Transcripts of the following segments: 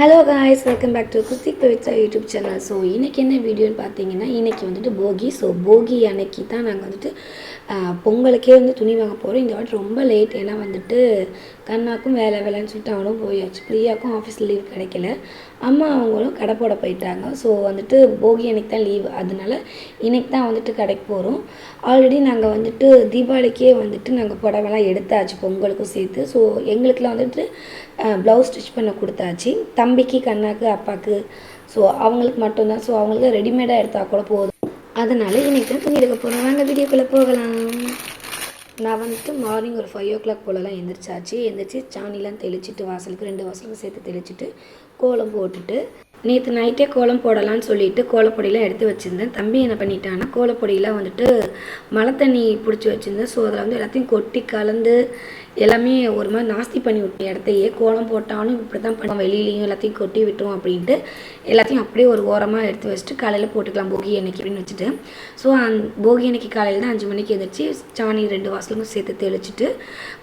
Hello guys, welcome back to Kiruthik Pavithra YouTube channel. So இன்றைக்கி என்ன வீடியோன்னு பார்த்தீங்கன்னா, இன்றைக்கி வந்துட்டு போகி. ஸோ போகி அன்னைக்கு தான் நாங்கள் வந்துட்டு பொங்கலுக்கே வந்து துணி வாங்க போகிறோம். இந்த வாட்டி ரொம்ப லேட். ஏன்னா வந்துட்டு கண்ணாக்கும் வேலைன்னு சொல்லிட்டு அவனும் போயாச்சு. பிரியாவுக்கும் ஆஃபீஸில் லீவ் கிடைக்கல. அம்மா அவங்களும் கடை போட போயிட்டாங்க. ஸோ வந்துட்டு போகி அன்றைக்கி தான் லீவ். அதனால இன்றைக்கி தான் வந்துட்டு கடைக்கு போகிறோம். ஆல்ரெடி நாங்கள் வந்துட்டு தீபாவளிக்கே வந்துட்டு நாங்கள் புடவைலாம் எடுத்தாச்சு, பொங்கலுக்கும் சேர்த்து. ஸோ எங்களுக்கெலாம் வந்துட்டு ப்ளவுஸ் ஸ்டிச் பண்ண கொடுத்தாச்சு. தம்பிக்கு, கண்ணாக்கு, அப்பாவுக்கு. ஸோ அவங்களுக்கு மட்டும்தான். ஸோ அவங்களுக்கு ரெடிமேடாக எடுத்தால் கூட போதும். அதனால் இன்றைக்கி தான் துணி எடுக்க போகிறோம். வாங்க வீடியோக்குள்ளே போகலாம். நான் வந்துட்டு மார்னிங் ஒரு 5 o'clock போலலாம் எந்திரிச்சாச்சு. எந்திரிச்சு சாணிலாம் தெளிச்சிட்டு, வாசலுக்கு 2 வாசலுக்கும் சேர்த்து தெளிச்சிட்டு கோலம் போட்டுட்டு, நேற்று நைட்டே கோலம் போடலான்னு சொல்லிட்டு கோலப்பொடியெலாம் எடுத்து வச்சுருந்தேன். தம்பி என்ன பண்ணிட்டான்னா, கோலப்பொடியெலாம் வந்துட்டு மழை தண்ணி பிடிச்சி வச்சுருந்தேன். ஸோ அதில் வந்து எல்லாத்தையும் கொட்டி கலந்து எல்லாமே ஒரு மாதிரி நாஸ்தி பண்ணி விட்டு இடத்தையே. கோலம் போட்டாலும் இப்படி தான் பண்ணுவோம், வெளியிலையும் எல்லாத்தையும் கொட்டி விட்டோம் அப்படின்ட்டு எல்லாத்தையும் அப்படியே ஒரு ஓரமாக எடுத்து வச்சுட்டு காலையில் போட்டுக்கலாம் போகி அன்னைக்கு அப்படின்னு வச்சுட்டு. ஸோ போகி அன்னைக்கு காலையில் தான் 5 மணிக்கு எழுந்திரிச்சு சாணி 2 வாசலுக்கும் சேர்த்து தெளிச்சிட்டு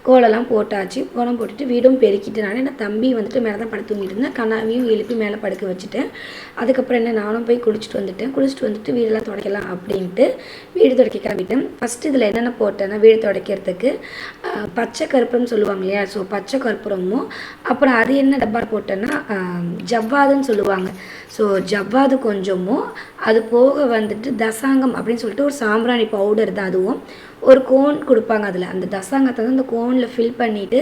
கோலம்லாம் போட்டாச்சு. கோலம் போட்டுட்டு வீடும் பெருக்கிட்டனால என்ன தம்பி வந்துட்டு மேலே தான் படுத்து தூங்கிட்டு இருந்தேன். கண்ணாவையும் எழுப்பி மேலே படுக்க வச்சுட்டேன். அதுக்கப்புறம் என்ன நானும் போய் குளிச்சுட்டு வந்துட்டு வீடெல்லாம் துடைக்கலாம் அப்படின்ட்டு வீடு துடைக்க கிளம்பிட்டேன். ஃபஸ்ட்டு இதில் என்னென்ன போட்டேன்னா, வீடு துடைக்கிறதுக்கு பச்சை கற்பூரம்னு சொல்லுவாங்க இல்லையா. ஸோ பச்சை கற்பூரமும், அப்புறம் அது என்ன டப்பா போட்டேன்னா ஜவ்வாதுன்னு சொல்லுவாங்க. ஸோ ஜவ்வாது கொஞ்சமும், அது போக வந்துட்டு தசாங்கம் அப்படின்னு சொல்லிட்டு ஒரு சாம்பிராணி பவுடர் தான். அதுவும் ஒரு கோன் கொடுப்பாங்க. அதில் அந்த தசாங்கத்தை வந்து அந்த கோனில் ஃபில் பண்ணிவிட்டு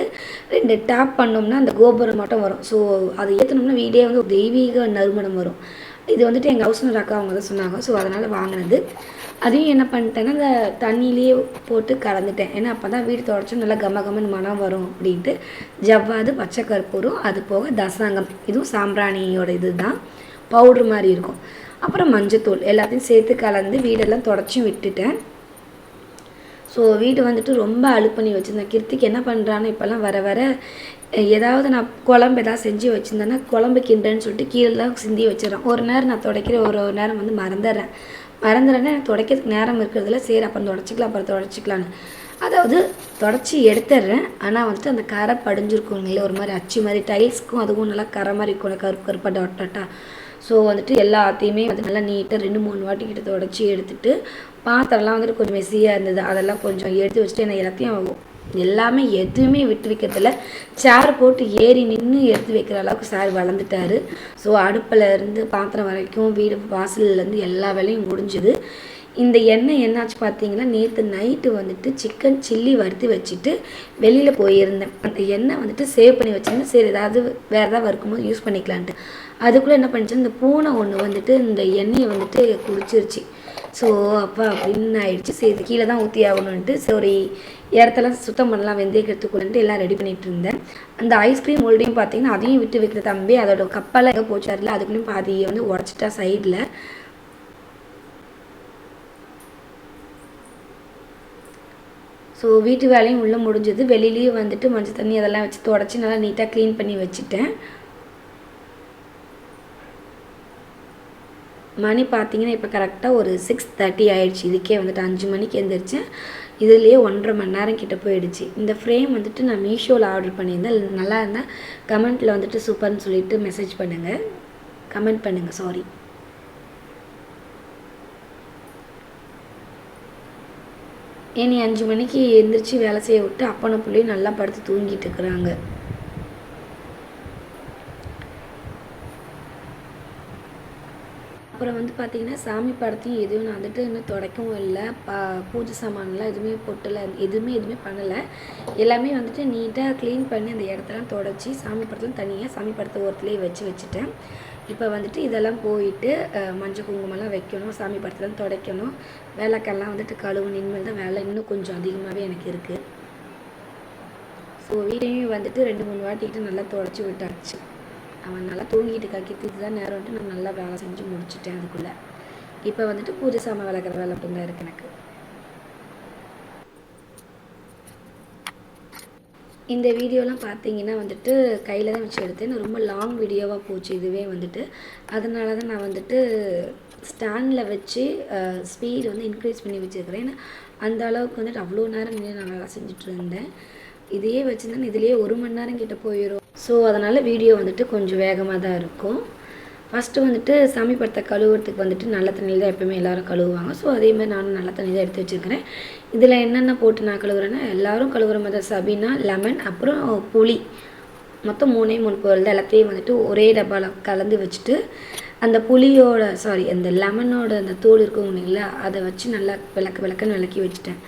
2 டேப் பண்ணோம்னா அந்த கோபுரம் மட்டும் வரும். ஸோ அதை ஏற்றணும்னா வீடே வந்து ஒரு தெய்வீக நறுமணம் வரும். இது வந்துட்டு எங்கள் ஹவுஸ் ஓனர் அக்கா அவங்க தான் சொன்னாங்க. ஸோ அதனால் வாங்கினது. அதையும் என்ன பண்ணிட்டேன்னா, அந்த தண்ணியிலேயே போட்டு கலந்துட்டேன். ஏன்னா அப்போ தான் வீடு துடைச்சோம் நல்லா கமகமன்னு மனம் வரும் அப்படின்ட்டு. ஜவ்வாது, பச்சை கற்பூரம், அது போக தசாங்கம், இதுவும் சாம்பிராணியோட இது தான், பவுட்ரு மாதிரி இருக்கும். அப்புறம் மஞ்சத்தூள் எல்லாத்தையும் சேர்த்து கலந்து வீடெல்லாம் தொடச்சும் விட்டுட்டேன். ஸோ வீடு வந்துட்டு ரொம்ப அழுப்பு பண்ணி வச்சுருந்தேன். கிருத்திக்கு என்ன பண்ணுறான்னு இப்போல்லாம் வர வர ஏதாவது நான் குழம்பு எதாவது செஞ்சு வச்சுருந்தேன்னா குழம்பு கிண்டுன்னு சொல்லிட்டு கீழெலாம் சிந்தி வச்சிடறேன். ஒரு நேரம் நான் துடைக்கிறேன், ஒரு நேரம் வந்து மறந்துடுறேன்னா எனக்கு துடைக்கிறதுக்கு நேரம் இருக்கிறதுல. சரி அப்புறம் துடைச்சிக்கலான்னு அதாவது தொடச்சி எடுத்துடுறேன். ஆனால் வந்துட்டு அந்த கரை படிஞ்சிருக்குங்களே, ஒரு மாதிரி அச்சு மாதிரி. டைல்ஸுக்கும் அதுவும் நல்லா கரை மாதிரி இருக்கும், கருப்பாக டாட்டாக. ஸோ வந்துட்டு எல்லாத்தையுமே வந்து நல்லா நீட்டாக 2-3 வாட்டி கிட்ட தொடச்சி எடுத்துகிட்டு, பாத்திரம்லாம் வந்துட்டு கொஞ்சம் மெஸ்ஸியாக இருந்தது, அதெல்லாம் கொஞ்சம் எடுத்து வச்சுட்டு என்ன எல்லாமே எதுவுமே விட்டு வைக்கிறதில்ல. சேர் போட்டு ஏறி நின்று எடுத்து வைக்கிற அளவுக்கு சார் வளர்ந்துட்டார். ஸோ அடுப்பில் இருந்து பாத்திரம் வரைக்கும் வீடு வாசல்லேருந்து எல்லா வேலையும் முடிஞ்சுது. இந்த எண்ணெய் என்னாச்சு பார்த்தீங்கன்னா, நேற்று நைட்டு வந்துட்டு சிக்கன் சில்லி வறுத்து வச்சுட்டு வெளியில் போயிருந்தேன். அந்த எண்ணெய் வந்துட்டு சேவ் பண்ணி வச்சுருந்தேன். சரி ஏதாவது வேறு ஏதாவது வறுக்கும்போது யூஸ் பண்ணிக்கலான்ட்டு. அதுக்குள்ளே என்ன பண்ணிச்சு, இந்த பூனை ஒன்று வந்துட்டு இந்த எண்ணெயை வந்துட்டு குடிச்சிருச்சு. ஸோ அப்போ அப்படின்னு ஆயிடுச்சு. சரி இது கீழே தான் ஊற்றி ஆகணுன்ட்டு சரி இடத்தெல்லாம் சுத்தம் பண்ணலாம், வெந்தயக்கிறதுக்குள்ளன்ட்டு எல்லாம் ரெடி பண்ணிகிட்டு இருந்தேன். அந்த ஐஸ்கிரீம் மோல்டையும் பார்த்தீங்கன்னா அதையும் விட்டு வைக்கிற தம்பி அதோட கப்பெல்லாம் எங்கே போச்சாரில்ல, அதுக்குள்ளேயும் பாதியை வந்து உடச்சிட்டா சைடில். ஸோ வீட்டு வேலையும் உள்ளே முடிஞ்சது. வெளியிலேயும் வந்துட்டு மஞ்சள் தண்ணி அதெல்லாம் வச்சு தொடச்சி நல்லா நீட்டாக க்ளீன் பண்ணி வச்சுட்டேன். மணி பார்த்தீங்கன்னா இப்போ கரெக்டாக ஒரு 6:30 ஆகிடுச்சு. இதுக்கே வந்துட்டு 5 மணிக்கு எழுந்திரிச்சேன். இதுலேயே 1.5 மணி நேரம் கிட்ட போயிடுச்சு. இந்த ஃப்ரேம் வந்துட்டு நான் மீஷோவில் ஆர்டர் பண்ணியிருந்தேன். நல்லா இருந்தால் கமெண்ட்டில் வந்துட்டு சூப்பர்னு சொல்லிட்டு மெசேஜ் பண்ணுங்கள், கமெண்ட் பண்ணுங்கள். சாரி. ஏனி 5 மணிக்கு எழுந்திரிச்சு வேலை செய்ய விட்டு அப்பனை பிள்ளையும் நல்லா படுத்து தூங்கிட்டு இருக்கிறாங்க. அப்புறம் வந்து பார்த்திங்கன்னா, சாமி படத்தையும் எதுவும் நான் வந்துட்டு இன்னும் துடைக்கவும் இல்லை. பூஜை சாமான்லாம் எதுவுமே பொட்டலை, எதுவுமே பண்ணலை. எல்லாமே வந்துட்டு நீட்டாக க்ளீன் பண்ணி அந்த இடத்தெல்லாம் தொடச்சி சாமி படத்தெல்லாம் தனியாக சாமி படத்தை ஓரத்துலேயே வச்சுட்டேன். இப்போ வந்துட்டு இதெல்லாம் போயிட்டு மஞ்சள் குங்குமம்லாம் வைக்கணும், சாமி படத்தெல்லாம் துடைக்கணும், வேலைக்கெல்லாம் வந்துட்டு கழுவணும். இனிமேல் தான் வேலை இன்னும் கொஞ்சம் அதிகமாகவே எனக்கு இருக்குது. ஸோ வீட்டையும் வந்துட்டு 2-3 வாட்டிக்கிட்டு நல்லா துடைச்சி விட்டாச்சு. அவன் நல்லா தூங்கிட்டு கக்கிட்டு தான் நேரம் வந்துட்டு நான் நல்லா வேலை செஞ்சு முடிச்சுட்டேன். அதுக்குள்ளே இப்போ வந்துட்டு பூஜை சாமான் விளக்குற வேலை மட்டும்தான் இருக்குது எனக்கு. இந்த வீடியோலாம் பார்த்தீங்கன்னா வந்துட்டு கையில் தான் வச்சு எடுத்தேன். ரொம்ப லாங் வீடியோவாக போச்சு இதுவே வந்துட்டு. அதனால தான் நான் வந்துட்டு ஸ்டாண்டில் வச்சு ஸ்பீடு வந்து இன்க்ரீஸ் பண்ணி வச்சுருக்கிறேன். ஏன்னா அந்த அளவுக்கு வந்துட்டு அவ்வளோ நேரம் நான் வேலை செஞ்சுட்டு இருந்தேன். இதையே வச்சுருந்தேன் இதுலேயே 1 மணி நேரம் கிட்ட போயிடும். ஸோ அதனால் வீடியோ வந்துட்டு கொஞ்சம் வேகமாக தான் இருக்கும். ஃபஸ்ட்டு வந்துட்டு சாமி படத்தை கழுவுறதுக்கு வந்துட்டு நல்ல தண்ணியில் தான் எப்போயுமே எல்லோரும் கழுவுவாங்க. ஸோ அதேமாதிரி நானும் நல்ல தண்ணி தான் எடுத்து வச்சுருக்கிறேன். இதில் என்னென்ன போட்டு நான் கழுவுறேன்னா எல்லோரும் கழுவுற மாதிரி சபீனா, லெமன், அப்புறம் புளி, மொத்தம் 3 பொருள் தான். எல்லாத்தையும் வந்துட்டு ஒரே டப்பாவில் கலந்து வச்சுட்டு அந்த புளியோட அந்த லெமனோட அந்த தோல் இருக்கும் இல்லைங்களா, அதை வச்சு நல்லா விளக்குன்னு விளக்கி வச்சுட்டேன்.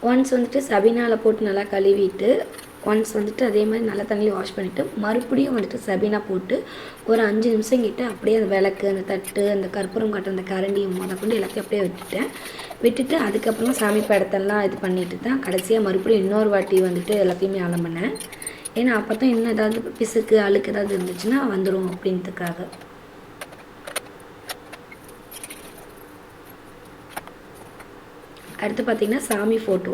ஒன்ஸ் வந்துட்டு சபீனாவில் போட்டு நல்லா கழுவிட்டு ஒன்ஸ் வந்துட்டு அதே மாதிரி நல்ல தண்ணியில் வாஷ் பண்ணிவிட்டு மறுபடியும் வந்துட்டு சபீனா போட்டு ஒரு 5 நிமிஷம் கிட்ட அப்படியே அந்த விளக்கு, அந்த தட்டு, அந்த கற்பூரம் காட்டுற அந்த கரண்டி கொண்டு எல்லாத்தையும் அப்படியே விட்டுட்டு அதுக்கப்புறமா சாமி படத்தெல்லாம் இது பண்ணிட்டு தான் கடைசியாக மறுபடியும் இன்னொரு வாட்டி வந்துட்டு எல்லாத்தையுமே ஆலம் பண்ணேன். ஏன்னா அப்போ தான் இன்னும் ஏதாவது பிசுக்கு அழுக்கு ஏதாவது இருந்துச்சுன்னா வந்துடும் அப்படின்றதுக்காக. அடுத்து பார்த்திங்கன்னா சாமி ஃபோட்டோ.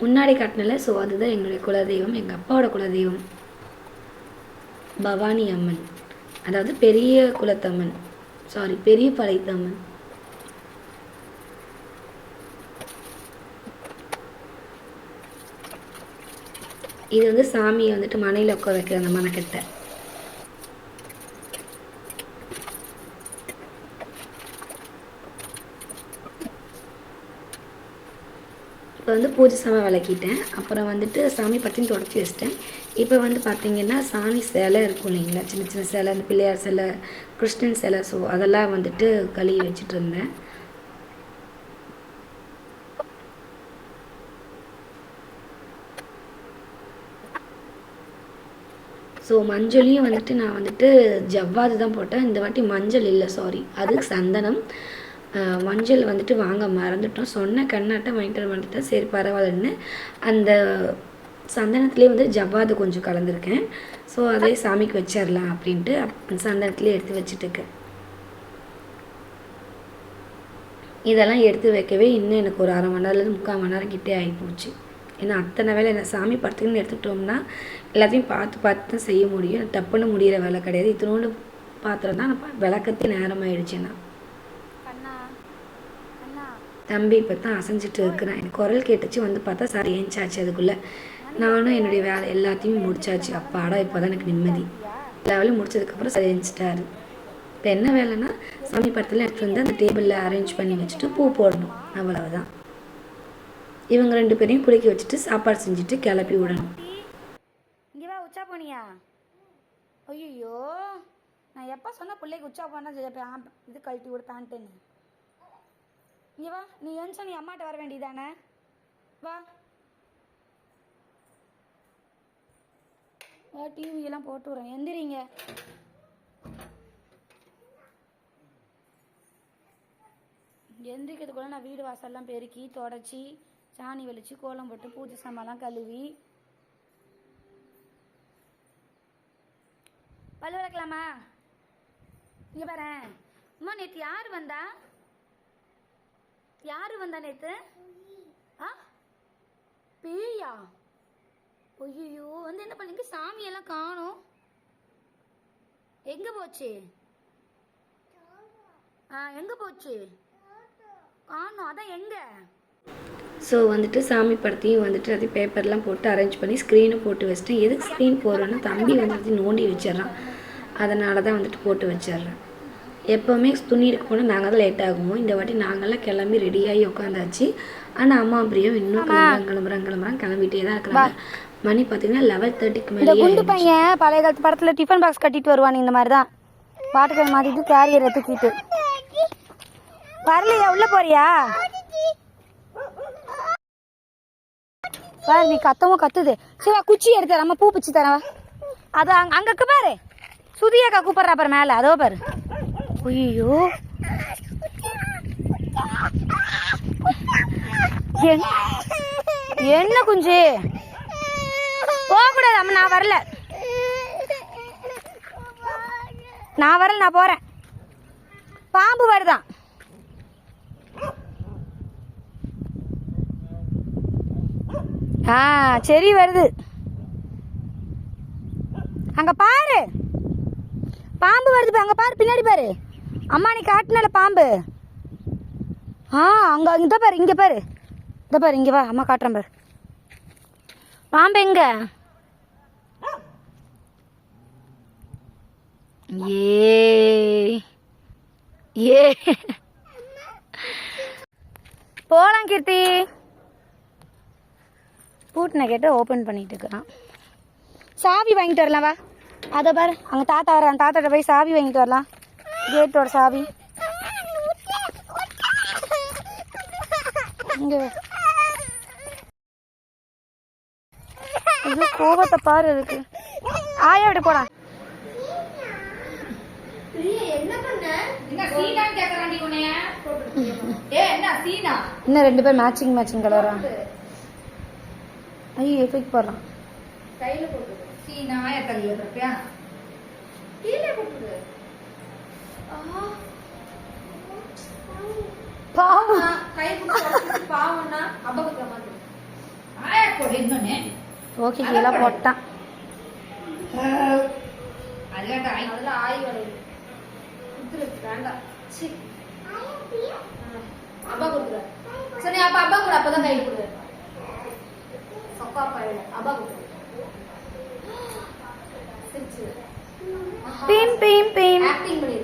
முன்னாடி காட்டினல. ஸோ அதுதான் எங்களுடைய குலதெய்வம், எங்கள் அப்பாவோட குலதெய்வம் பவானி அம்மன், அதாவது பெரிய குலத்தம்மன், பெரிய பாளையத்தம்மன். இது வந்து சாமியை வந்துட்டு மனையில் உட்கார வைக்கிற அந்த மனக்கட்டை. இப்போ வந்து பூஜை சாமான் விளக்கிட்டேன். அப்புறம் வந்துட்டு சாமி பற்றியும் தொடச்சி வச்சிட்டேன். இப்போ வந்து பார்த்திங்கன்னா சாமி சிலை இருக்கும் இல்லைங்களா, சின்ன சின்ன சிலை, அந்த பிள்ளையார் சிலை, கிருஷ்ணன் சிலை, ஸோ அதெல்லாம் வந்துட்டு கழுவி வச்சுட்டு இருந்தேன். ஸோ மஞ்சளையும் வந்துட்டு நான் வந்துட்டு ஜவ்வாது தான் போட்டேன். இந்த வாட்டி மஞ்சள் இல்லை, அது சந்தனம். மஞ்சள் வந்துட்டு வாங்க மறந்துட்டோம். சொன்ன கண்ணாட்டம் வாங்கிட்டு வந்துட்டேன். சரி பரவாயில்லன்னு அந்த சந்தனத்துலேயே வந்து ஜவ்வாது கொஞ்சம் கலந்துருக்கேன். ஸோ அதே சாமிக்கு வச்சிடலாம் அப்படின்ட்டு சந்தனத்துலேயே எடுத்து வச்சுட்டுருக்கேன். இதெல்லாம் எடுத்து வைக்கவே இன்னும் எனக்கு ஒரு 1/2 மணி நேரத்துலேருந்து 3/4 மணி நேரம் கிட்டே ஆகிப்போச்சு. ஏன்னா அத்தனை வேலை என்ன சாமி படத்துக்குன்னு எடுத்துக்கிட்டோம்னா எல்லாத்தையும் பார்த்து தான் செய்ய முடியும். டப்புன்னு முடிகிற வேலை கிடையாது. இத்தனோண்டு பாத்திரம் தான் நான் விளக்கத்தே நேரமாகிடுச்சுன்னா. தம்பி இப்போ தான் அசைஞ்சிட்டு இருக்கிறேன். எனக்கு குரல் கேட்டுச்சு. வந்து பார்த்தா சார் ஏஞ்சாச்சு. அதுக்குள்ளே நானும் என்னுடைய வேலை எல்லாத்தையும் முடிச்சாச்சு. அப்பாடா இப்போ தான் எனக்கு நிம்மதி. எல்லா வேலையும் முடிச்சதுக்கப்புறம் சார் ஏஞ்சிட்டாரு. இப்போ என்ன வேலைன்னா சாமி படத்தில் எடுத்துகிட்டு வந்து அந்த டேபிளில் அரேஞ்ச் பண்ணி வச்சுட்டு பூ போடணும், அவ்வளவுதான். இவங்க 2 பேரையும் குளிக்க வச்சுட்டு சாப்பாடு செஞ்சுட்டு கிளப்பி விடணும். இங்கே வா, உச்சா போனியா? ஐயோ, நான் எப்போ சொன்ன பிள்ளைக்கு உச்சா போனால் இது கழட்டி விடு பேண்ட்டுன்னு. இங்கே வா, நீ எழுந்தா நீ அம்மாட்ட வர வேண்டியதானே? வா வா, டிவியெல்லாம் போட்டு விட்றேன். எந்திரிங்க. எந்திரிக்கிறதுக்குள்ள நான் வீடு வாசல்லாம் பெருக்கி தொடச்சி சாணி வலிச்சு கோலம் போட்டு பூஜை சாமான்லாம் கழுவி பல்லு விளக்கலாமா? இங்கே பாரு அம்மா, நேற்று யார் வந்தா நேற்று? ஆ, பேயா? ஐயோ, வந்து என்ன பண்ணீங்க? சாமியெல்லாம் காணோம். எங்கே போச்சு? எங்கே போச்சு? காணோம். அதான் எங்கே? ஸோ வந்துட்டு சாமி படத்தையும் வந்துட்டு அது பேப்பர்லாம் போட்டு அரேஞ்ச் பண்ணி ஸ்க்ரீனும் போட்டு வச்சிட்டேன். எதுக்கு ஸ்க்ரீன் போடுறேன்னா தம்பி வந்துட்டு நோண்டி வச்சிட்றான், அதனால தான் வந்துட்டு போட்டு வச்சிட்றேன். எப்போவுமே துணி எடுக்க போனால் நாங்கள் தான் லேட் ஆகுவோம். இந்த வாட்டி நாங்கள்லாம் கிளம்பி ரெடியாகி உட்காந்தாச்சு. ஆனால் அம்மா பிரியம் இன்னும் கிளம்புறான் கிளம்பிட்டே தான் இருக்கிறாங்க. மணி பார்த்தீங்கன்னா 11:30க்கு மேலே. குண்டு பையன் பழைய காலத்து படத்தில் டிஃபன் பாக்ஸ் கட்டிட்டு வருவான். இந்த மாதிரி தான் பாட்டுக்கள் மாட்டிட்டு கேரியரை தூக்கிட்டு வரலையா? உள்ள போறியா? பாரு, நீ கத்தவும் கத்துது. சிவா, குச்சி எடுத்து நம்ம பூ பிச்சு தரவா. அது அங்கே பாரு, சுதியாக்கா கூப்பிட்றா பாரு மேலே, அதோ பாரு. ஐயோ, என்ன குஞ்சு போகக்கூடாது. அம்மா நான் வரல, நான் போறேன். பாம்பு வருதான். சரி வருது. அங்க பாரு பாம்பு வருது. அங்க பாரு பின்னாடி பாரு. அம்மா நீ காட்டினால பாம்பு. அங்க இந்த பாரு இங்க பாரு. இந்த பாரு இங்க வா அம்மா காட்டுறேன் பாரு. பாம்பு எங்க? ஏ போலாம் கீர்த்தி. பூட்டின கேட்டு ஓப்பன் பண்ணிட்டு இருக்கிறான். சாவி வாங்கிட்டு வரலாம் வா. அதை பாரு அங்கே தாத்தா வர. தாத்தாட்ட போய் சாவி வாங்கிட்டு வரலாம். கேட்டோட சாவி இங்கே. இது கோபத்தை பாரு. இருக்கு ஆயா விட்டு போலாம். இன்னும் 2 பேர் மேட்சிங் கலரா. ஐயோ தூக்கி போடுறான். ஓகே கீழே போட்டான். அப்பா கொடுக்குற சரி அப்ப அப்பா கூட அப்பதான் கை கொடுக்குற அப்பா பையன் அப்பா கொடுக்குற சிரிச்சு பீம் பீம் பீம் ஆக்டிங் பண்ணிரு.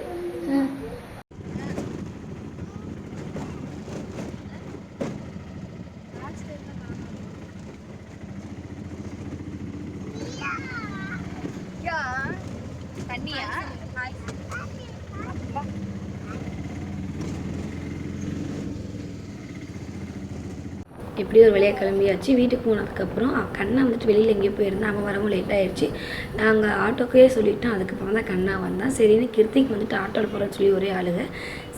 தண்ணியா எப்படி ஒரு வழியாக கிளம்பியாச்சு. வீட்டுக்கு போனதுக்கப்புறம் கண்ணா வந்துட்டு வெளியில் எங்கேயோ போயிருந்தேன். அவன் வரவும் லேட் ஆயிடுச்சு. நாங்கள் ஆட்டோக்கே சொல்லிவிட்டோம். அதுக்கப்புறம் தான் கண்ணா வந்தான். சரின்னு கிருத்திக்கு வந்துட்டு ஆட்டோவில் போகிறேன்னு சொல்லி ஒரே ஆளுங்க.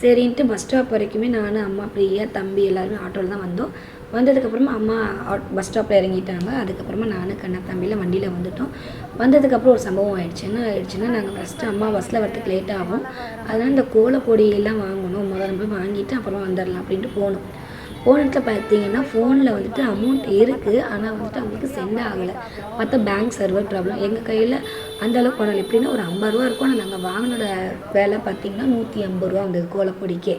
சரின்ட்டு பஸ் ஸ்டாப் வரைக்குமே நான் அம்மா பிரியா தம்பி எல்லாருமே ஆட்டோவில் தான் வந்தோம். வந்ததுக்கப்புறமா அம்மா பஸ் ஸ்டாப்பில் இறங்கிட்டாங்க. அதுக்கப்புறமா நான் கண்ணா தம்பியில் வண்டியில் வந்துட்டோம். வந்ததுக்கப்புறம் ஒரு சம்பவம் ஆயிடுச்சு. என்ன ஆயிடுச்சுன்னா நாங்கள் ஃபஸ்ட்டு அம்மா பஸ்ஸில் வரத்துக்கு லேட் ஆகும். அதனால் இந்த கோலப்பொடியெல்லாம் வாங்கணும். முதல்ல போய் வாங்கிட்டு அப்புறம் வந்துடலாம் அப்படின்ட்டு போகணும். போனத்தில் பார்த்தீங்கன்னா ஃபோனில் வந்துட்டு அமௌண்ட் இருக்குது. ஆனால் வந்துட்டு அவங்களுக்கு சென்ட் ஆகலை. பார்த்தா பேங்க் சர்வர் ப்ராப்ளம். எங்கள் கையில் அந்தளவுக்கு பண்ணல. எப்படின்னா ஒரு 50 ரூபா இருக்கும். ஆனால் நாங்கள் வாங்கினோட வேலை பார்த்திங்கன்னா 150 ரூபா வந்தது கோலப்பொடிக்கே.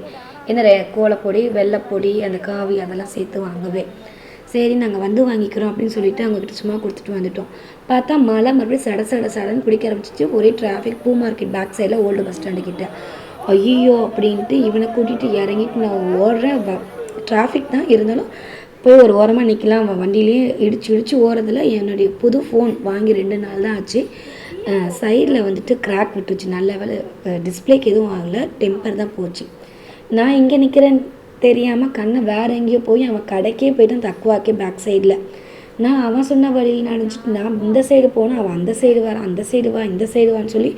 என்ன கோலப்பொடி வெள்ளைப்பொடி அந்த காவி அதெல்லாம் சேர்த்து வாங்கவே. சரி நாங்கள் வந்து வாங்கிக்கிறோம் அப்படின்னு சொல்லிட்டு அவங்கக்கிட்ட சும்மா கொடுத்துட்டு வந்துட்டோம். பார்த்தா மழை மறுபடியும் சடன்னு பிடிக்க ஆரம்பிச்சிச்சு. ஒரே டிராஃபிக். பூ மார்க்கெட் பேக் சைடில் ஓல்டு பஸ் ஸ்டாண்டு கிட்ட. ஐயோ அப்படின்ட்டு இவனை கூட்டிகிட்டு இறங்கிட்டு நான் ஓடுறேன். டிராஃபிக் தான் இருந்தாலும் போய் ஒரு ஓரமாக நிற்கலாம். வண்டியிலேயே இடிச்சு ஓடுறதுல என்னுடைய புது ஃபோன் வாங்கி 2 நாள் தான் ஆச்சு. சைடில் வந்துட்டு கிராக் விட்டுருச்சு. நல்ல வேலை டிஸ்பிளேக்கு எதுவும் ஆகலை. டெம்பர் தான் போச்சு. நான் இங்கே நிற்கிறேன்னு தெரியாமல் கண்ணை வேறு எங்கேயோ போய் அவன் கடைக்கே போய்ட்டு தக்குவாக்கே பேக் சைடில். நான் அவன் சொன்ன வழியில் நினச்சிட்டு நான் இந்த சைடு போனால் அவன் அந்த சைடு வரான். அந்த சைடு வா இந்த சைடு வான்னு சொல்லி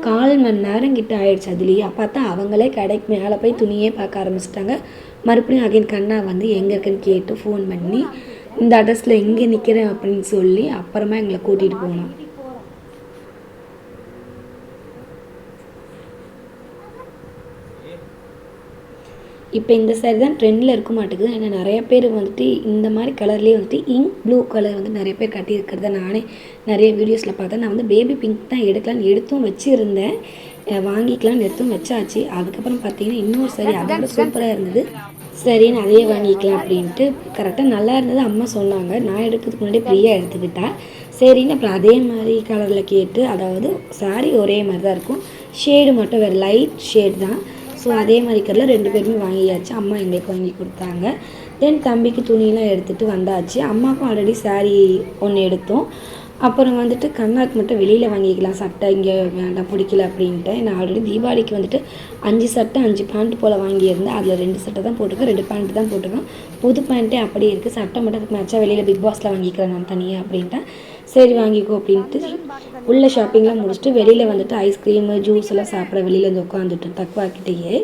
4 மணி நேரம் கிட்ட ஆயிடுச்சு. அதுலேயே பார்த்தா அவங்களே கடைக்கு மேலே போய் துணியே பார்க்க ஆரம்பிச்சிட்டாங்க. மறுபடியும் அகைன் கண்ணா வந்து எங்கே இருக்குன்னு கேட்டு ஃபோன் பண்ணி இந்த அட்ரஸில் எங்கே நிற்கிறேன் அப்படின்னு சொல்லி அப்புறமா எங்களை கூட்டிகிட்டு போனோம். இப்போ இந்த சாரி தான் ட்ரெண்டில் இருக்க மாட்டேங்குது. ஏன்னா நிறைய பேர் வந்துட்டு இந்த மாதிரி கலர்லேயே வந்துட்டு இங்க் ப்ளூ கலர் வந்து நிறைய பேர் கட்டியிருக்கிறத நானே நிறைய வீடியோஸில் பார்த்தேன். நான் வந்து பேபி பிங்க் தான் எடுக்கலான்னு எடுத்தும் வச்சுருந்தேன். வாங்கிக்கலான்னு எடுத்தும் வச்சாச்சு. அதுக்கப்புறம் பார்த்தீங்கன்னா இன்னொரு சாரி அதோட சூப்பராக இருந்தது. சரின்னு அதையே வாங்கிக்கலாம் அப்படின்ட்டு கரெக்டாக நல்லா இருந்தது அம்மா சொன்னாங்க. நான் எடுக்கிறதுக்கு முன்னாடி பிரியா எடுத்துக்கிட்டேன். சரின்னு அப்புறம் அதே மாதிரி கலரில் கேட்டு, அதாவது சாரி ஒரே மாதிரி தான் இருக்கும், ஷேடு மட்டும் வேறு லைட் ஷேடு தான். ஸோ அதே மாதிரி கலரில் 2 பேருமே வாங்கியாச்சு. அம்மா எங்களுக்கு வாங்கி கொடுத்தாங்க. தென் தம்பிக்கு துணியெலாம் எடுத்துகிட்டு வந்தாச்சு. அம்மாவுக்கும் ஆல்ரெடி சாரீ ஒன்று எடுத்தோம். அப்புறம் வந்துட்டு கண்ணாக்கு மட்டும் வெளியில் வாங்கிக்கலாம் சட்டை, இங்கே வேண்டாம் பிடிக்கல அப்படின்ட்டு. நான் ஆல்ரெடி தீபாவளிக்கு வந்துட்டு 5 சட்டை 5 பேண்ட் போல் வாங்கியிருந்தேன். அதில் 2 சட்டை தான் போட்டிருக்கேன், 2 பேண்ட் தான் போட்டிருக்கேன். புது பேண்ட்டே அப்படியே இருக்குது. சட்டை மட்டும் அதுக்கு மேட்சாக வெளியில் பிக் பாஸில் வாங்கிக்கிறேன் நான் தனியாக அப்படின்ட்டேன். சரி வாங்கிக்கோ அப்படின்ட்டு உள்ள ஷாப்பிங்லாம் முடிச்சுட்டு வெளியில் வந்துட்டு ஐஸ்கிரீமு ஜூஸ் எல்லாம் சாப்பிட வெளியில் வந்து உட்காந்துட்டு தக்குவாக்கிட்டேயே.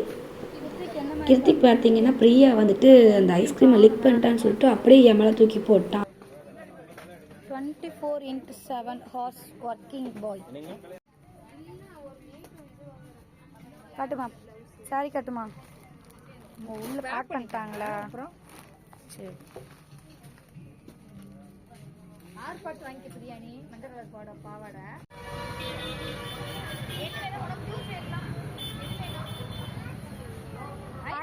கிருத்திக் பார்த்தீங்கன்னா பிரியா வந்துட்டு அந்த ஐஸ்கிரீமை லிக் பண்ணிட்டான்னு சொல்லிட்டு அப்படியே என் மேலே தூக்கி போட்டான். 24x7 ஹார்ஸ் ஒர்க்கிங் பாய். காட்டுமா சாரி கட்டுமா உள்ள பேக் பண்ணிட்டாங்களா அப்புறம் சரி ஆர்பாட் வாங்கி பிரியாணி மஞ்சள் கலர் போட பாவாடை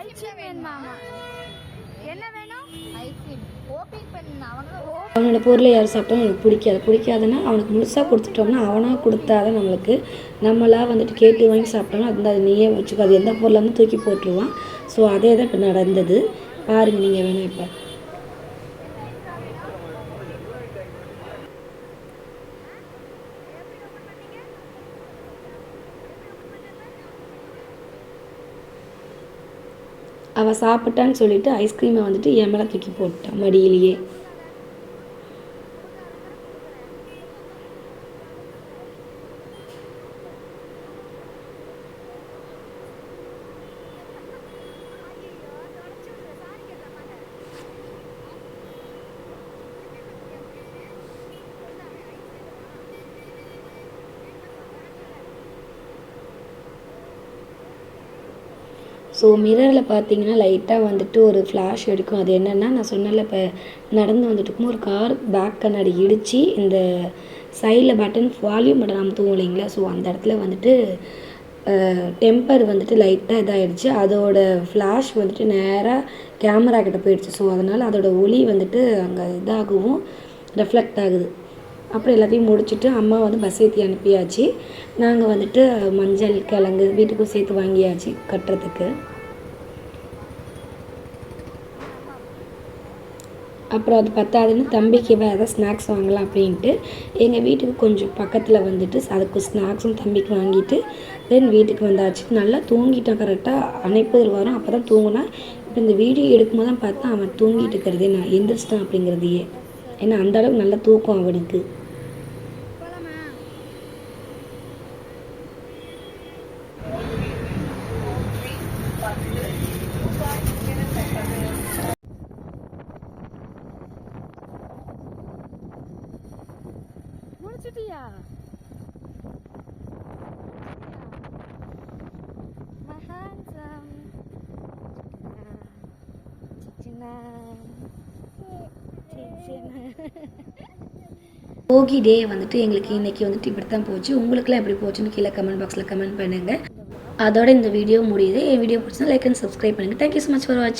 ஐஸ்கிரீம் வேணுமாமா என்ன வேணும் ஐஸ்கிரீம் ஓபிங் பண்ண அவங்க அவனோட பொருளை யார் சாப்பிட்டாலும் எனக்கு பிடிக்காதுன்னா அவனுக்கு முழுசாக கொடுத்துட்டோம்னா அவனாக கொடுத்தாதான் நம்மளுக்கு நம்மளாக வந்துட்டு கேட்டு வாங்கி சாப்பிட்டோம்னா அது நீயே வச்சுக்கோ அது எந்த பொருளாக இருந்தாலும் தூக்கி போட்டுருவான். ஸோ அதே தான் இப்போ நடந்தது பாருங்கள் நீங்கள் வேணும் இப்போ. அவள் சாப்பிட்டான்னு சொல்லிட்டு ஐஸ்கிரீமை வந்துட்டு என் மேலே தூக்கி போட்டான் மடியிலேயே. ஸோ மிரரில் பார்த்தீங்கன்னா லைட்டாக வந்துட்டு ஒரு ஃப்ளாஷ் எடுக்கும். அது என்னென்னா நான் சொன்னல இப்போ நடந்து வந்துட்டு இருக்கும் ஒரு கார் பேக் கண்ணாடி இடித்து இந்த சைடில் பட்டன் வால்யூம் பட்டன் அமுத்துவோம் இல்லைங்களா. ஸோ அந்த இடத்துல வந்துட்டு டெம்பர் வந்துட்டு லைட்டாக இதாகிடுச்சு. அதோட ஃப்ளாஷ் வந்துட்டு நேராக கேமரா கிட்ட போயிடுச்சு. ஸோ அதனால் அதோட ஒளி வந்துட்டு அங்கே இதாகவும் ரெஃப்ளெக்ட் ஆகுது. அப்புறம் எல்லாத்தையும் முடிச்சுட்டு அம்மா வந்து பஸ் ஏற்றி அனுப்பியாச்சு. நாங்கள் வந்துட்டு மஞ்சள் கிழங்கு வீட்டுக்கும் சேர்த்து வாங்கியாச்சு கட்டுறதுக்கு. அப்புறம் அது பத்தாதுன்னு தம்பிக்கு வேறு ஸ்நாக்ஸ் வாங்கலாம் அப்படின்ட்டு எங்கள் வீட்டுக்கு கொஞ்சம் பக்கத்தில் வந்துட்டு அதுக்கு ஸ்நாக்ஸும் தம்பிக்கு வாங்கிட்டு தென் வீட்டுக்கு வந்தாச்சு. நல்லா தூங்கிட்டான். கரெக்டாக அணைப்புதல் வரும் அப்போ தான் தூங்கினா. இப்போ இந்த வீடியோ எடுக்கும்போது தான் பார்த்தா அவன் தூங்கிட்டு இருக்கிறதே நான் எந்திரிச்சிட்டான் அப்படிங்கிறதையே. ஏன்னா அந்தளவுக்கு நல்லா தூக்கம் அவனுக்கு. முடிச்சிட்டியா போகி டே வந்துட்டு எங்களுக்கு இன்றைக்கி வந்துட்டு இப்படி தான் போச்சு. உங்களுக்குலாம் எப்படி போச்சுன்னு கீழே கமெண்ட் பாக்ஸில் கமெண்ட் பண்ணுங்கள். அதோட இந்த வீடியோ முடியுது. என் வீடியோ பிடிச்சா லைக் அண்ட் சப்ஸ்கிரைப் பண்ணுங்கள். தேங்க்யூ ஸோ மச் ஃபார் வாட்சிங்.